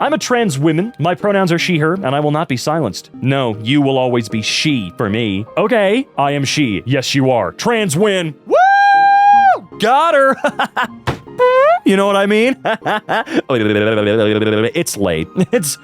I'm a trans woman. My pronouns are she, her, and I will not be silenced. No, you will always be she for me. Okay, I am she. Yes, you are. Trans win. Woo! Got her. You know what I mean? It's late. It's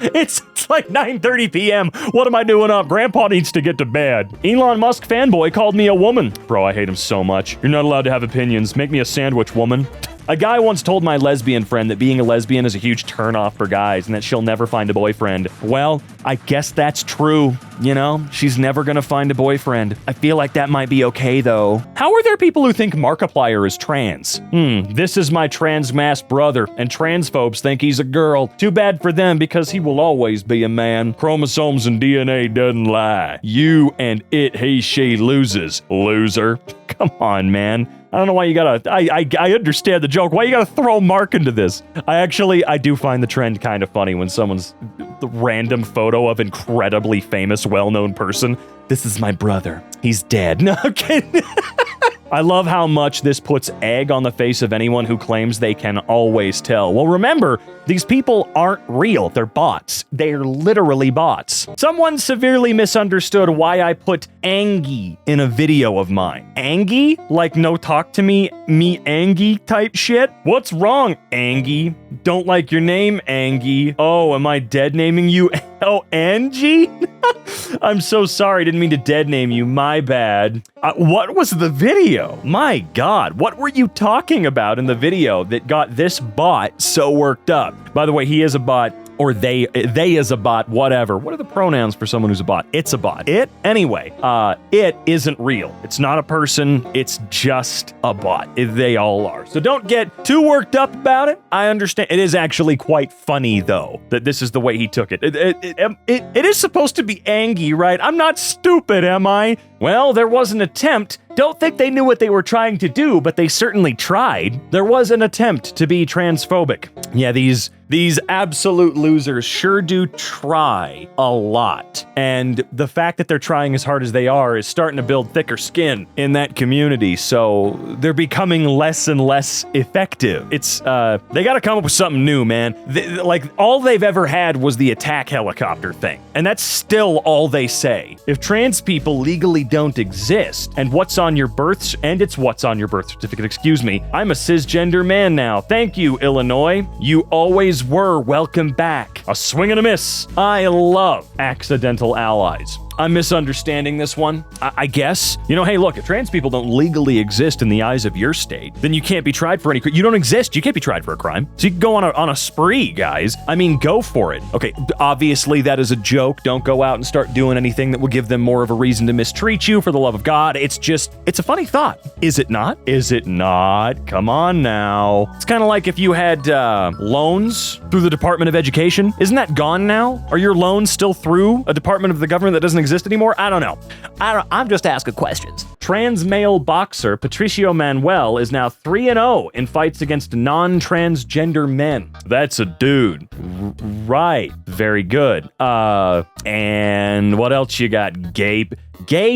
like 9:30 p.m. What am I doing up? Grandpa needs to get to bed. Elon Musk fanboy called me a woman. Bro, I hate him so much. You're not allowed to have opinions. Make me a sandwich, woman. A guy once told my lesbian friend that being a lesbian is a huge turnoff for guys and that she'll never find a boyfriend. Well, I guess that's true. You know, she's never gonna find a boyfriend. I feel like that might be okay, though. How are there people who think Markiplier is trans? This is my trans mass brother, and transphobes think he's a girl. Too bad for them, because he will always be a man. Chromosomes and DNA doesn't lie. You and it, he, she loses, loser. Come on, man. I don't know why you gotta, I understand the joke. Why you gotta throw Mark into this? I do find the trend kind of funny when someone's the random photo of incredibly famous, well-known person. This is my brother. He's dead. No, I'm kidding. I love how much this puts egg on the face of anyone who claims they can always tell. Well, remember, these people aren't real. They're bots. They're literally bots. Someone severely misunderstood why I put Angie in a video of mine. Angie? Like no talk to me Angie type shit? What's wrong, Angie? Don't like your name, Angie. Oh, am I dead naming you? Oh, Angie? I'm so sorry. Didn't mean to dead name you. My bad. What was the video? My God, what were you talking about in the video that got this bot so worked up? By the way, he is a bot. Or they is a bot, whatever. What are the pronouns for someone who's a bot? It's a bot. It? Anyway, it isn't real. It's not a person. It's just a bot. They all are. So don't get too worked up about it. I understand. It is actually quite funny, though, that this is the way he took it. It is supposed to be Angie, right? I'm not stupid, am I? Well, there was an attempt. Don't think they knew what they were trying to do, but they certainly tried. There was an attempt to be transphobic. Yeah, these absolute losers sure do try a lot. And the fact that they're trying as hard as they are is starting to build thicker skin in that community. So they're becoming less and less effective. It's, they gotta come up with something new, man. Like, all they've ever had was the attack helicopter thing. And that's still all they say. If trans people legally don't exist, and what's on your birth, and it's what's on your birth certificate, excuse me. I'm a cisgender man now. Thank you, Illinois. You always were. Welcome back. A swing and a miss. I love accidental allies. I'm misunderstanding this one, I guess. You know, hey, look, if trans people don't legally exist in the eyes of your state, then you can't be tried for any crime. You don't exist. You can't be tried for a crime. So you can go on a spree, guys. I mean, go for it. Okay, obviously that is a joke. Don't go out and start doing anything that will give them more of a reason to mistreat you, for the love of God. It's a funny thought. Is it not? Is it not? Come on now. It's kind of like if you had loans through the Department of Education. Isn't that gone now? Are your loans still through a department of the government that doesn't exist anymore? I don't know. I'm just asking questions. Trans male boxer Patricio Manuel is now 3-0 in fights against non-transgender men. That's a dude. Right. Very good. And what else you got? Gay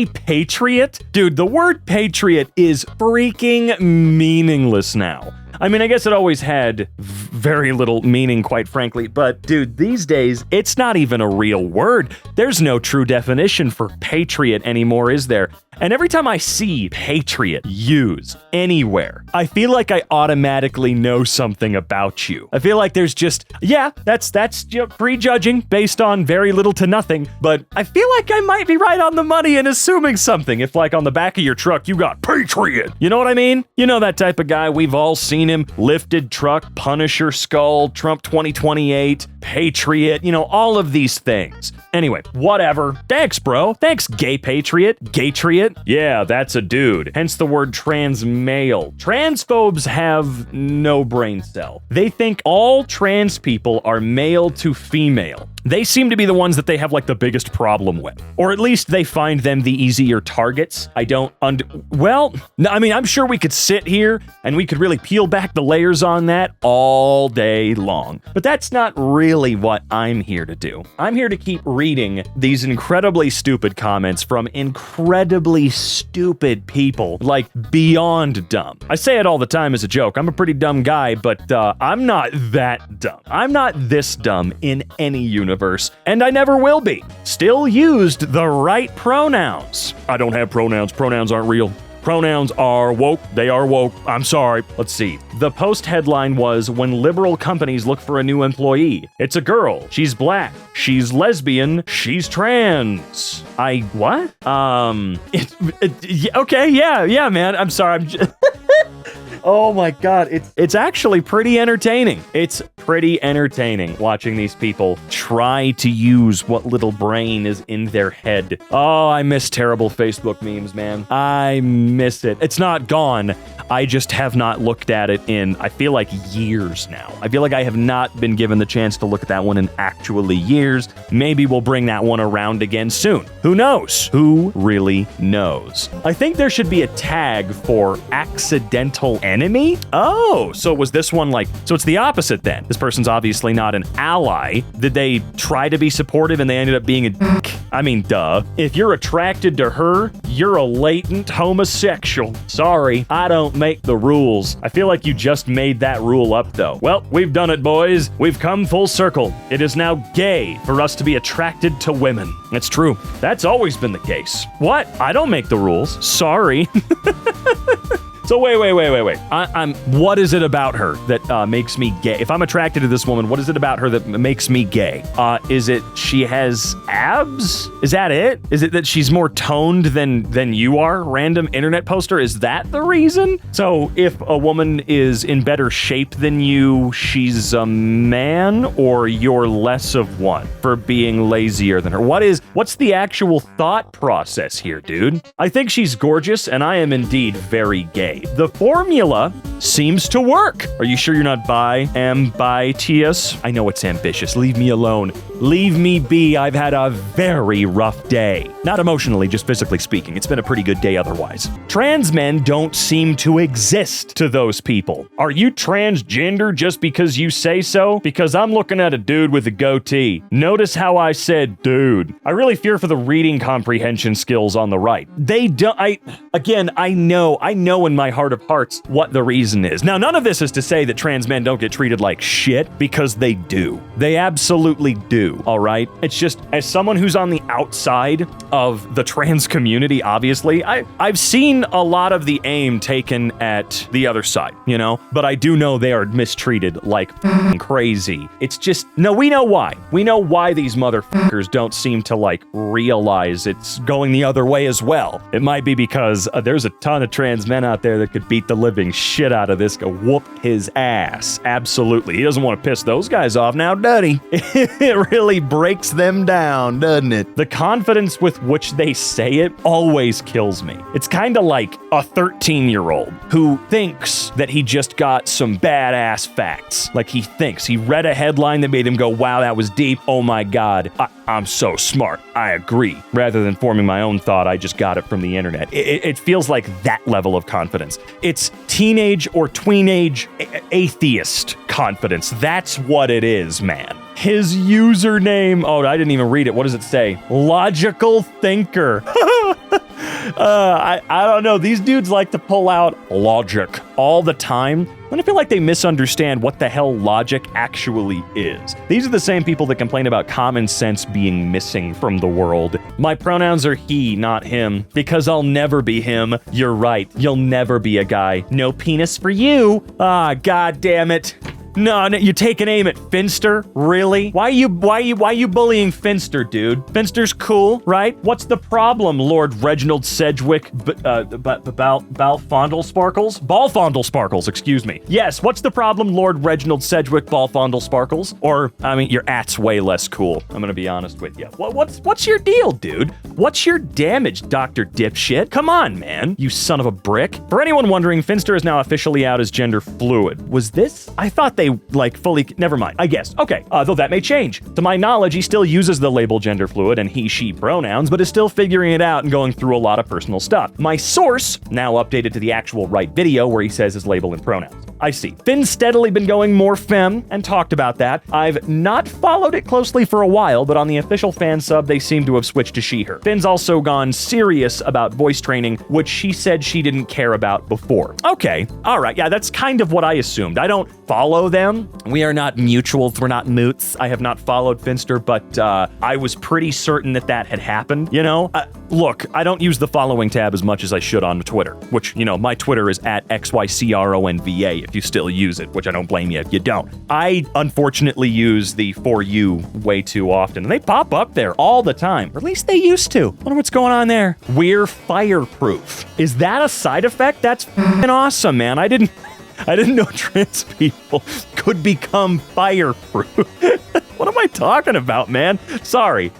patriot? Dude, the word patriot is freaking meaningless now. I mean, I guess it always had very little meaning, quite frankly, but dude, these days, it's not even a real word. There's no true definition for patriot anymore, is there? And every time I see patriot used anywhere, I feel like I automatically know something about you. I feel like there's just, yeah, that's prejudging based on very little to nothing, but I feel like I might be right on the money in assuming something if, like, on the back of your truck, you got patriot. You know what I mean? You know that type of guy. We've all seen him. Lifted truck, Punisher skull, Trump 2028, patriot, you know, all of these things. Anyway, whatever. Thanks, bro. Thanks, gay patriot. Gaytriot. Yeah, that's a dude. Hence the word trans male. Transphobes have no brain cell. They think all trans people are male to female. They seem to be the ones that they have, like, the biggest problem with. Or at least they find them the easier targets. Well, I mean, I'm sure we could sit here and we could really peel back back the layers on that all day long. But that's not really what I'm here to do. I'm here to keep reading these incredibly stupid comments from incredibly stupid people, like beyond dumb. I say it all the time as a joke. I'm a pretty dumb guy, but I'm not that dumb. I'm not this dumb in any universe, and I never will be. Still used the right pronouns. I don't have pronouns. Pronouns aren't real. Pronouns are woke. They are woke. I'm sorry. Let's see. The post headline was, when liberal companies look for a new employee. It's a girl. She's black. She's lesbian. She's trans. What? Okay, yeah, man. I'm sorry. Oh my God, it's actually pretty entertaining. It's pretty entertaining watching these people try to use what little brain is in their head. Oh, I miss terrible Facebook memes, man. I miss it. It's not gone. I just have not looked at it in, I feel like, years now. I feel like I have not been given the chance to look at that one in actually years. Maybe we'll bring that one around again soon. Who knows? Who really knows? I think there should be a tag for accidental enemy? Oh, so was this one so it's the opposite then. This person's obviously not an ally. Did they try to be supportive and they ended up being a dick? I mean, duh. If you're attracted to her, you're a latent homosexual. Sorry, I don't make the rules. I feel like you just made that rule up though. Well, we've done it, boys. We've come full circle. It is now gay for us to be attracted to women. That's true. That's always been the case. What? I don't make the rules. Sorry. So wait. What is it about her that makes me gay? If I'm attracted to this woman, what is it about her that makes me gay? Is it she has abs? Is that it? Is it that she's more toned than you are? Random internet poster? Is that the reason? So if a woman is in better shape than you, she's a man, or you're less of one for being lazier than her? What's the actual thought process here, dude? I think she's gorgeous, and I am indeed very gay. The formula seems to work. Are you sure you're not ambitious? I know it's ambitious. Leave me alone. Leave me be. I've had a very rough day. Not emotionally, just physically speaking. It's been a pretty good day otherwise. Trans men don't seem to exist to those people. Are you transgender just because you say so? Because I'm looking at a dude with a goatee. Notice how I said dude. I really fear for the reading comprehension skills on the right. They don't. I know in my heart of hearts what the reason is. Now, none of this is to say that trans men don't get treated like shit, because they do. They absolutely do, all right? It's just, as someone who's on the outside of the trans community, obviously, I've seen a lot of the aim taken at the other side, you know? But I do know they are mistreated like crazy. It's just, no, we know why. We know why these motherfuckers don't seem to, realize it's going the other way as well. It might be because there's a ton of trans men out there that could beat the living shit out of this guy, whoop his ass. Absolutely. He doesn't want to piss those guys off now, does he? It really breaks them down, doesn't it? The confidence with which they say it always kills me. It's kind of like a 13-year-old who thinks that he just got some badass facts. Like he read a headline that made him go, wow, that was deep. Oh my God, I'm so smart. I agree. Rather than forming my own thought, I just got it from the internet. It feels like that level of confidence. It's teenage or tweenage atheist confidence. That's what it is, man. His username, I didn't even read it. What does it say? Logical thinker. I don't know. These dudes like to pull out logic all the time. And I feel like they misunderstand what the hell logic actually is. These are the same people that complain about common sense being missing from the world. My pronouns are he, not him, because I'll never be him. You're right. You'll never be a guy. No penis for you. God damn it. No, you're taking aim at Finster? Really? Why you bullying Finster, dude? Finster's cool, right? What's the problem, Lord Reginald Sedgwick Ballfondle-Sparkles, excuse me. Yes, what's the problem, Lord Reginald Sedgwick Ballfondle-Sparkles? Or, your at's way less cool. I'm gonna be honest with you. What's your deal, dude? What's your damage, Dr. Dipshit? Come on, man, you son of a brick. For anyone wondering, Finster is now officially out as gender fluid. Was this? I thought they they, like, fully... Never mind, I guess. Okay, though that may change. To my knowledge, he still uses the label gender fluid and he, she pronouns, but is still figuring it out and going through a lot of personal stuff. My source, now updated to the actual right video where he says his label and pronouns. I see. Finn's steadily been going more femme and talked about that. I've not followed it closely for a while, but on the official fan sub, they seem to have switched to she/her. Finn's also gone serious about voice training, which she said she didn't care about before. Okay, all right, yeah, that's kind of what I assumed. I don't follow them. We are not mutuals, we're not moots. I have not followed Finster, but I was pretty certain that that had happened, you know? Look, I don't use the following tab as much as I should on Twitter, which, you know, my Twitter is at XYCRONVA if you still use it, which I don't blame you if you don't. I unfortunately use the For You way too often, and they pop up there all the time, or at least they used to. Wonder what's going on there. We're fireproof. Is that a side effect? That's f***ing awesome, man. I didn't know trans people could become fireproof. What am I talking about, man? Sorry.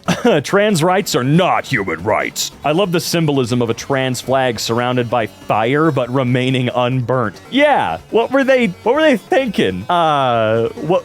Trans rights are not human rights. I love the symbolism of a trans flag surrounded by fire but remaining unburnt. Yeah, what were they thinking? What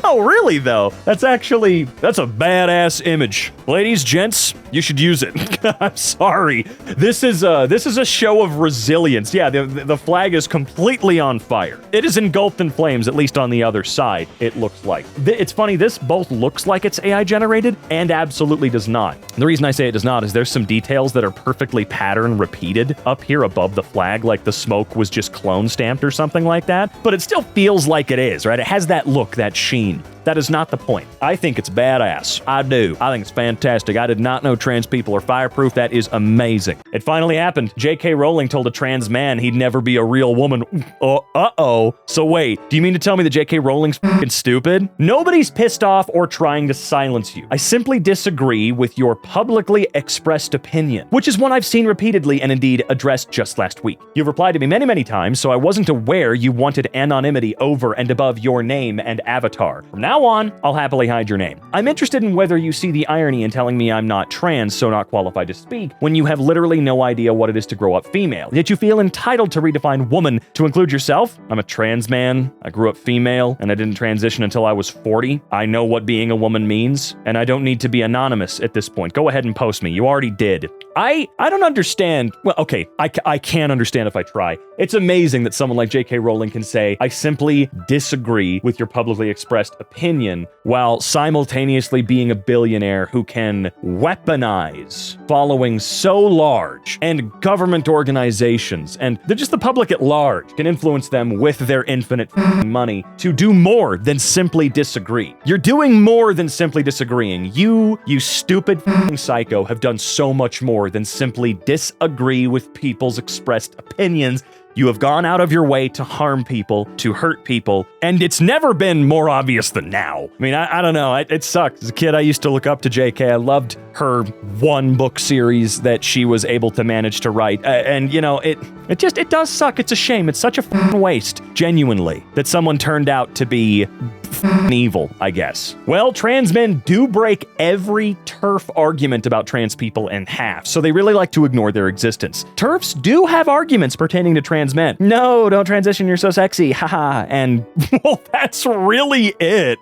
No, really though. That's a badass image. Ladies, gents, you should use it. I'm sorry. This is a show of resilience. Yeah, the flag is completely on fire. It is engulfed in flames, at least on the other side, it looks like. It's funny, this both looks like it's AI generated and absolutely does not. The reason I say it does not is there's some details that are perfectly pattern repeated up here above the flag, like the smoke was just clone stamped or something like that, but it still feels like it is, right? It has that look, that sheen. That is not the point. I think it's badass. I do. I think it's fantastic. I did not know trans people are fireproof. That is amazing. It finally happened. J.K. Rowling told a trans man he'd never be a real woman. Uh-oh. So wait, do you mean to tell me that J.K. Rowling's f***ing stupid? Nobody's pissed off or trying to silence you. I simply disagree with your publicly expressed opinion, which is one I've seen repeatedly and indeed addressed just last week. You've replied to me many, many times, so I wasn't aware you wanted anonymity over and above your name and avatar. From now on, I'll happily hide your name. I'm interested in whether you see the irony in telling me I'm not trans, so not qualified to speak, when you have literally no idea what it is to grow up female. Yet you feel entitled to redefine woman to include yourself? I'm a trans man, I grew up female, and I didn't transition until I was 40. I know what being a woman means, and I don't need to be anonymous at this point. Go ahead and post me. You already did. I don't understand. Well, okay, I can understand if I try. It's amazing that someone like J.K. Rowling can say, I simply disagree with your publicly expressed opinion, while simultaneously being a billionaire who can weaponize followings so large, and government organizations, and just the public at large can influence them with their infinite money to do more than simply disagree. You're doing more than simply disagreeing. You stupid psycho have done so much more than simply disagree with people's expressed opinions. You have gone out of your way to harm people, to hurt people, and it's never been more obvious than now. I mean, I don't know, it sucks. As a kid, I used to look up to JK. I loved her one book series that she was able to manage to write, and you know, it does suck. It's a shame. It's such a waste, genuinely, that someone turned out to be evil, I guess. Well, trans men do break every TERF argument about trans people in half, so they really like to ignore their existence. TERFs do have arguments pertaining to trans men. No, don't transition, you're so sexy, haha, and well, that's really it.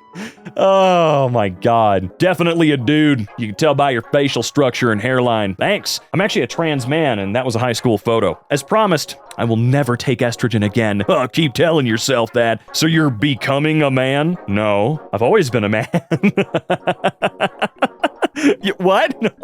Oh my god. Definitely a dude. You can tell by your facial structure and hairline. Thanks. I'm actually a trans man, and that was a high school photo. As promised, I will never take estrogen again. Oh, keep telling yourself that. So you're becoming a man? No, I've always been a man. What?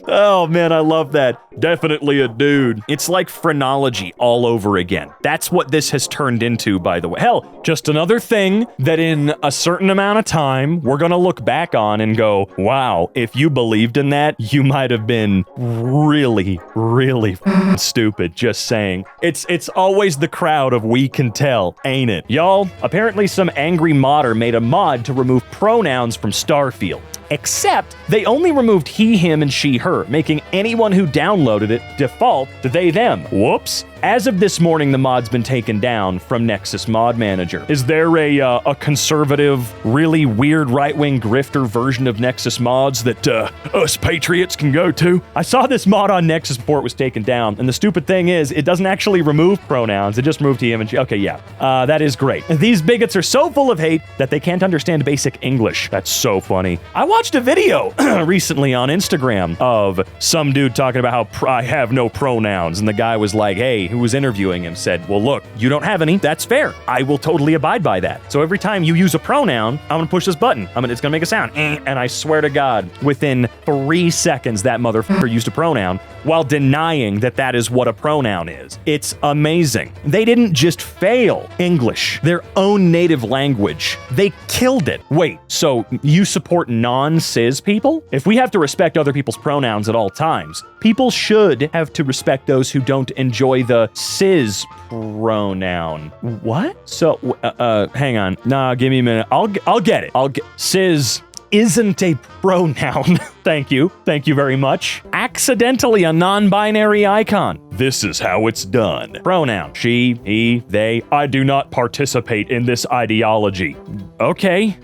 Oh man, I love that. Definitely a dude. It's like phrenology all over again. That's what this has turned into, by the way. Hell, just another thing that in a certain amount of time, we're gonna look back on and go, wow, if you believed in that, you might have been really, really stupid, just saying. It's always the crowd of we can tell, ain't it? Y'all, apparently some angry modder made a mod to remove pronouns from Starfield. except they only removed he, him, and she, her, making anyone who downloaded it default to they, them. Whoops. As of this morning, the mod's been taken down from Nexus Mod Manager. Is there a conservative, really weird right-wing grifter version of Nexus mods that us patriots can go to? I saw this mod on Nexus before it was taken down, and the stupid thing is, it doesn't actually remove pronouns. It just moved he, him, and she. Okay, yeah. That is great. These bigots are so full of hate that they can't understand basic English. That's so funny. I watched a video recently on Instagram of some dude talking about how I have no pronouns, and the guy was like, hey, who was interviewing him said, well, look, you don't have any. That's fair. I will totally abide by that. So every time you use a pronoun, I'm going to push this button. It's going to make a sound. And I swear to God, within 3 seconds, that motherfucker used a pronoun while denying that that is what a pronoun is. It's amazing. They didn't just fail English, their own native language. They killed it. Wait, so you support non-cis people? If we have to respect other people's pronouns at all times, people should have to respect those who don't enjoy the cis pronoun. What? So, hang on. Nah, give me a minute. I'll get it. Cis isn't a pronoun. Thank you. Thank you very much. Accidentally a non-binary icon. This is how it's done. Pronoun. She, he, they. I do not participate in this ideology. Okay.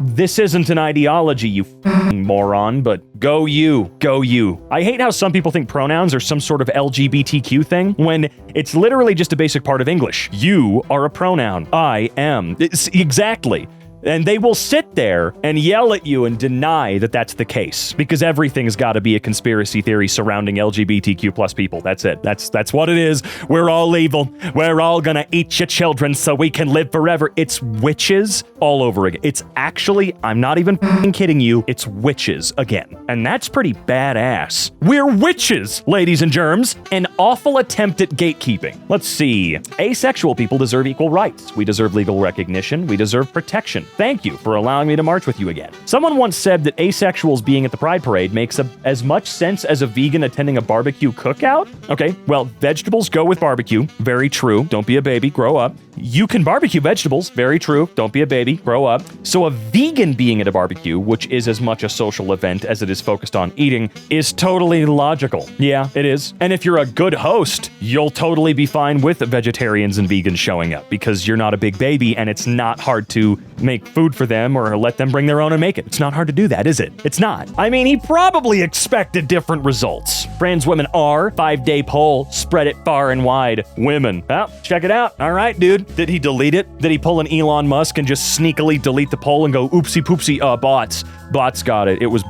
This isn't an ideology, you f***ing moron, but go you. Go you. I hate how some people think pronouns are some sort of LGBTQ thing when it's literally just a basic part of English. You are a pronoun. I am. It's exactly. And they will sit there and yell at you and deny that that's the case because everything's got to be a conspiracy theory surrounding LGBTQ plus people. That's it. That's what it is. We're all evil. We're all gonna eat your children so we can live forever. It's witches all over again. It's actually, I'm not even kidding you, it's witches again. And that's pretty badass. We're witches, ladies and germs. An awful attempt at gatekeeping. Let's see. Asexual people deserve equal rights. We deserve legal recognition. We deserve protection. Thank you for allowing me to march with you again. Someone once said that asexuals being at the Pride Parade makes as much sense as a vegan attending a barbecue cookout. Okay, well, vegetables go with barbecue. Very true. Don't be a baby. Grow up. You can barbecue vegetables. Very true. Don't be a baby. Grow up. So a vegan being at a barbecue, which is as much a social event as it is focused on eating, is totally logical. Yeah, it is. And if you're a good host, you'll totally be fine with vegetarians and vegans showing up because you're not a big baby and it's not hard to make food for them or let them bring their own and make it. It's not hard to do that, is it? It's not. I mean, he probably expected different results. Trans women are 5-day poll. Spread it far and wide. Women. Well, check it out. All right, dude. Did he delete it? Did he pull an Elon Musk and just sneakily delete the poll and go, oopsie poopsie, bots. Bots got it. It was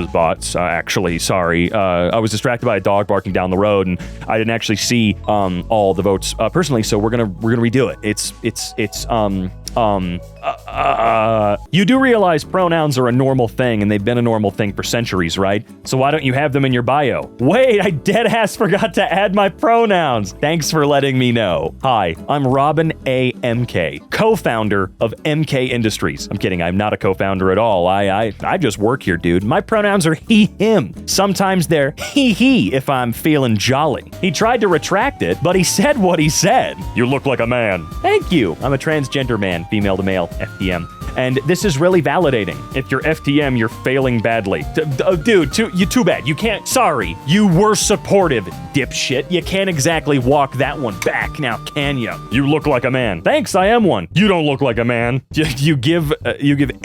bots, actually. Sorry. I was distracted by a dog barking down the road and I didn't actually see all the votes personally, so we're gonna redo it. You do realize pronouns are a normal thing and they've been a normal thing for centuries, right? So why don't you have them in your bio? Wait, I deadass forgot to add my pronouns. Thanks for letting me know. Hi, I'm Robin A. EmKay, co-founder of EmKay Industries. I'm kidding, I'm not a co-founder at all. I just work here, dude. My pronouns are he, him. Sometimes they're he if I'm feeling jolly. He tried to retract it, but he said what he said. You look like a man. Thank you. I'm a transgender man. Female to male, FTM. And this is really validating. If you're FTM, you're failing badly. Dude, too bad. You can't. Sorry. You were supportive, dipshit. You can't exactly walk that one back now, can you? You look like a man. Thanks, I am one. You don't look like a man. You give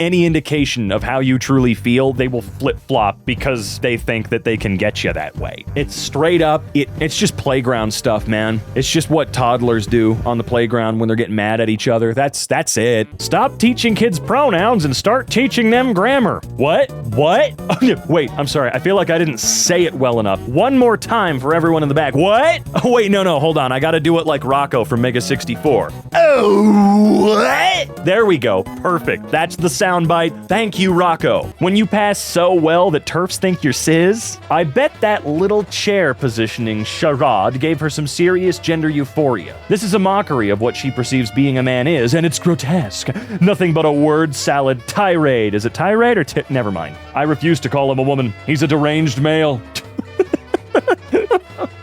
any indication of how you truly feel, they will flip-flop because they think that they can get you that way. It's straight up. It's just playground stuff, man. It's just what toddlers do on the playground when they're getting mad at each other. That's it. Stop teaching kids pronouns and start teaching them grammar. What? Wait, I'm sorry. I feel like I didn't say it well enough. One more time for everyone in the back. What? Oh, wait, no, hold on. I gotta do it like Rocco from Mega 64. Oh, what? There we go. Perfect. That's the soundbite. Thank you, Rocco. When you pass so well that TERFs think you're cis, I bet that little chair positioning charade gave her some serious gender euphoria. This is a mockery of what she perceives being a man is, and it's grotesque. Nothing but a word salad tirade. Is it tirade or never mind. I refuse to call him a woman. He's a deranged male.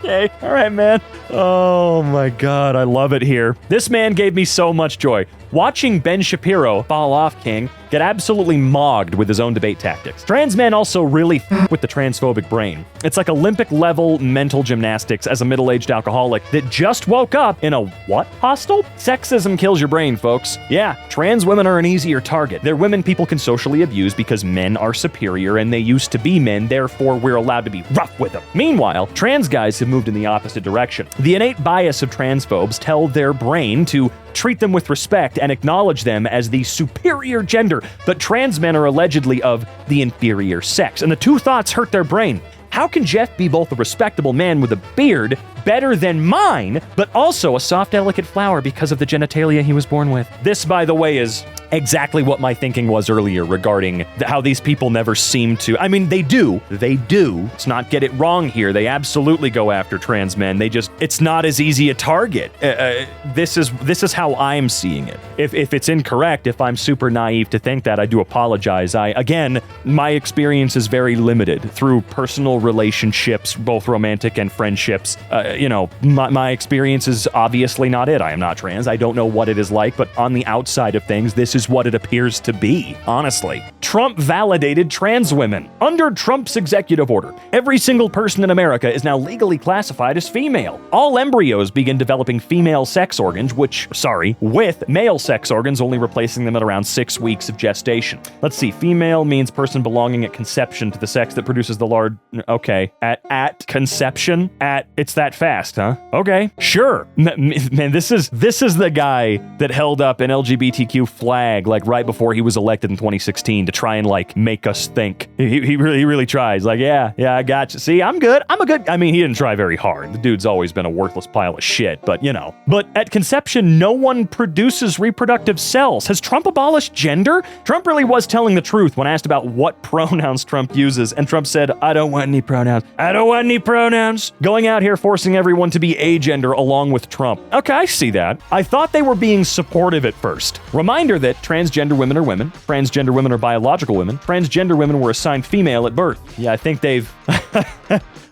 Okay. All right, man. Oh my God, I love it here. This man gave me so much joy. Watching Ben Shapiro, fall off king, get absolutely mogged with his own debate tactics. Trans men also really with the transphobic brain. It's like Olympic-level mental gymnastics as a middle-aged alcoholic that just woke up in a what hostel? Sexism kills your brain, folks. Yeah, trans women are an easier target. They're women people can socially abuse because men are superior and they used to be men, therefore we're allowed to be rough with them. Meanwhile, trans guys have moved in the opposite direction. The innate bias of transphobes tell their brain to treat them with respect and acknowledge them as the superior gender, but trans men are allegedly of the inferior sex, and the two thoughts hurt their brain. How can Jeff be both a respectable man with a beard, better than mine, but also a soft, delicate flower because of the genitalia he was born with? This, by the way, is exactly what my thinking was earlier regarding how these people never seem to. I mean, they do. Let's not get it wrong here. They absolutely go after trans men. It's not as easy a target. This is how I'm seeing it. If it's incorrect, if I'm super naive to think that, I do apologize. Again, my experience is very limited through personal relationships, both romantic and friendships. My experience is obviously not it. I am not trans. I don't know what it is like, but on the outside of things, this is what it appears to be, honestly. Trump validated trans women. Under Trump's executive order, every single person in America is now legally classified as female. All embryos begin developing female sex organs, with male sex organs only replacing them at around 6 weeks of gestation. Let's see, female means person belonging at conception to the sex that produces the large... Okay, at conception? It's that fast, huh? Okay, sure. Man, this is the guy that held up an LGBTQ flag like right before he was elected in 2016 to try and like make us think. He really tries. Like, yeah, I got you. See, I'm good. I mean, he didn't try very hard. The dude's always been a worthless pile of shit, but you know. But at conception, no one produces reproductive cells. Has Trump abolished gender? Trump really was telling the truth when asked about what pronouns Trump uses, and Trump said, I don't want any pronouns. Going out here forcing everyone to be agender along with Trump. Okay, I see that. I thought they were being supportive at first. Reminder that transgender women are women, transgender women are biological women, transgender women were assigned female at birth. Yeah, I think they've...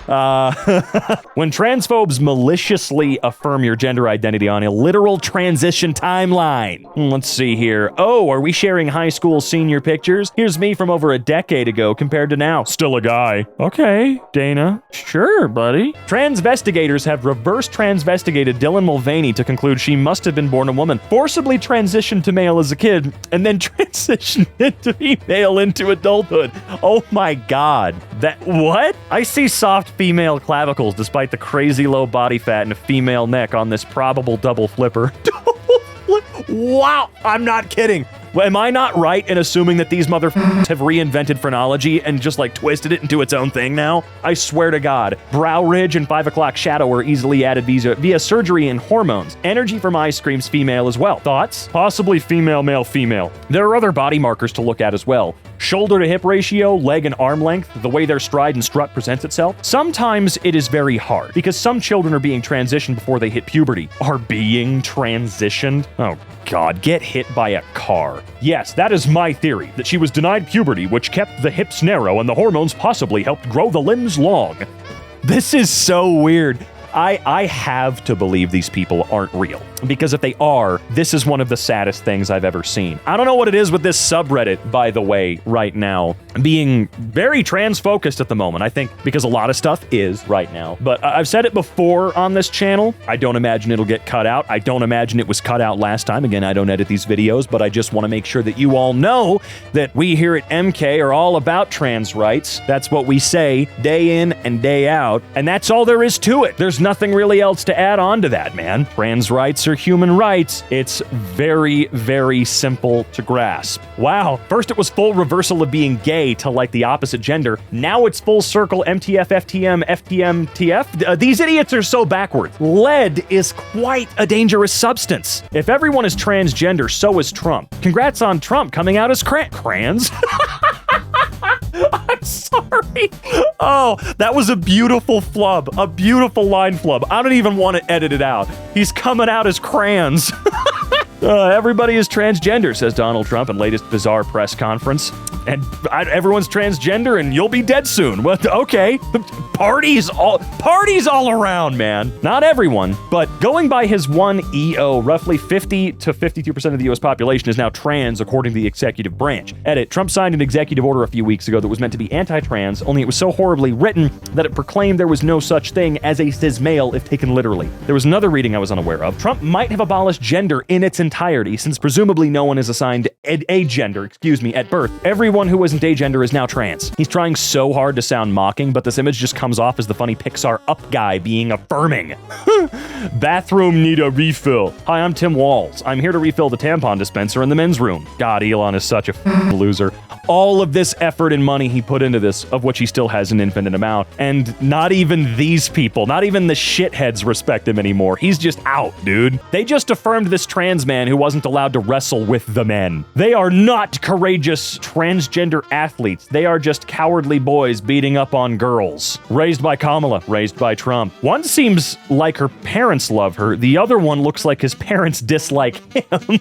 When transphobes maliciously affirm your gender identity on a literal transition timeline. Let's see here. Oh, are we sharing high school senior pictures? Here's me from over a decade ago compared to now. Still a guy. Okay, Dana. Sure, buddy. Transvestigators have reverse transvestigated Dylan Mulvaney to conclude she must have been born a woman, forcibly transitioned to male as a kid, and then transitioned into female into adulthood. Oh my God. What? I see soft female clavicles despite the crazy low body fat and a female neck on this probable double flipper. Wow, I'm not kidding. Well, am I not right in assuming that these motherfuckers have reinvented phrenology and just like twisted it into its own thing now? I swear to God, brow ridge and 5 o'clock shadow are easily added via surgery and hormones. Energy from eye screams female as well. Thoughts? Possibly female, male, female. There are other body markers to look at as well. Shoulder to hip ratio, leg and arm length, the way their stride and strut presents itself. Sometimes it is very hard because some children are being transitioned before they hit puberty. Are being transitioned? Oh God, get hit by a car. Yes, that is my theory, that she was denied puberty, which kept the hips narrow and the hormones possibly helped grow the limbs long. This is so weird. I have to believe these people aren't real, because if they are, this is one of the saddest things I've ever seen. I don't know what it is with this subreddit, by the way, right now, being very trans-focused at the moment. I think because a lot of stuff is right now. But I've said it before on this channel. I don't imagine it'll get cut out. I don't imagine it was cut out last time. Again, I don't edit these videos, but I just want to make sure that you all know that we here at EmKay are all about trans rights. That's what we say day in and day out, and that's all there is to it. There's nothing really else to add on to that, man. Trans rights are human rights. It's very, very simple to grasp. Wow. First it was full reversal of being gay to like the opposite gender. Now it's full circle MTF, FTM, FTM, TF. These idiots are so backwards. Lead is quite a dangerous substance. If everyone is transgender, so is Trump. Congrats on Trump coming out as crans. I'm sorry. Oh, that was a beautiful flub. A beautiful line flub. I don't even want to edit it out. He's coming out as crayons. Everybody is transgender, says Donald Trump in latest bizarre press conference. And everyone's transgender and you'll be dead soon. Well, okay. Parties all around, man. Not everyone, but going by his one EO, roughly 50 to 52% of the U.S. population is now trans, according to the executive branch. Edit, Trump signed an executive order a few weeks ago that was meant to be anti-trans, only it was so horribly written that it proclaimed there was no such thing as a cis male if taken literally. There was another reading I was unaware of. Trump might have abolished gender in its entirety, since presumably no one is assigned a gender, at birth. Everyone who isn't agender is now trans. He's trying so hard to sound mocking, but this image just comes off as the funny Pixar Up guy being affirming. Bathroom need a refill. Hi, I'm Tim Walls. I'm here to refill the tampon dispenser in the men's room. God, Elon is such a loser. All of this effort and money he put into this, of which he still has an infinite amount, and not even these people, not even the shitheads respect him anymore. He's just out, dude. They just affirmed this trans man who wasn't allowed to wrestle with the men. They are not courageous transgender athletes. They are just cowardly boys beating up on girls. Raised by Kamala, raised by Trump. One seems like her parents love her. The other one looks like his parents dislike him.